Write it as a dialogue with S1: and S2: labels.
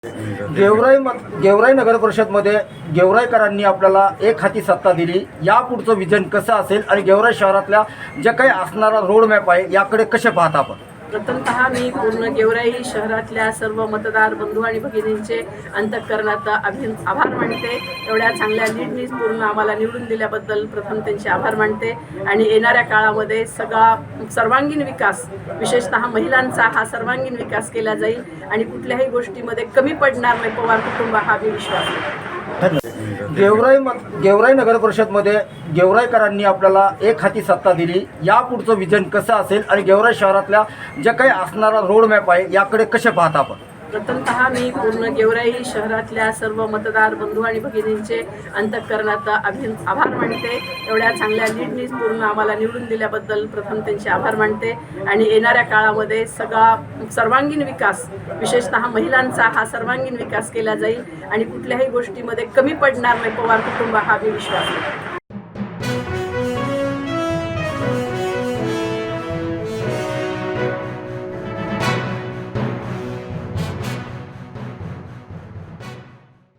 S1: गेवराई नगर परिषदमध्ये गेवराईकरांनी आपल्याला एक हाती सत्ता दिली. यापुढचं विजन कसं असेल आणि गेवराई शहरातल्या जे काही असणारा रोड मॅप आहे याकडे कसे पाहता आपण?
S2: प्रथमतः मी पूर्ण गेवराई शहरातल्या सर्व मतदार बंधू आणि भगिनींचे अंतःकरणात आभार मानते. एवढ्या चांगल्या लीडनी पूर्ण आम्हाला निवडून दिल्याबद्दल प्रथम त्यांचे आभार मानते. आणि येणाऱ्या काळामध्ये सर्वांगीण विकास, विशेषतः महिलांचा हा सर्वांगीण विकास केला जाईल आणि कुठल्याही गोष्टीमध्ये कमी पडणार नाही पवार कुटुंब, हा मी विश्वास आहे.
S1: गेवराई नगर परिषदमध्ये गेवराईकरांनी आपल्याला एक हाती सत्ता दिली. यापुढचं विजन कसं असेल आणि गेवराई शहरातल्या जे काही असणारा रोड मॅप आहे याकडे कसे पाहता आपण?
S2: प्रथमतः मी पूर्ण गेवराई शहरातल्या सर्व मतदार बंधू आणि भगिनींचे अंतःकरणात आभार मानते. एवढ्या चांगल्या लीडनी पूर्ण आम्हाला निवडून दिल्याबद्दल प्रथम त्यांचे आभार मानते. आणि येणाऱ्या काळामध्ये सर्वांगीण विकास, विशेषतः महिलांचा हा सर्वांगीण विकास केला जाईल आणि कुठल्याही गोष्टीमध्ये कमी पडणार नाही पवार कुटुंब, हा मी विश्वास आहे.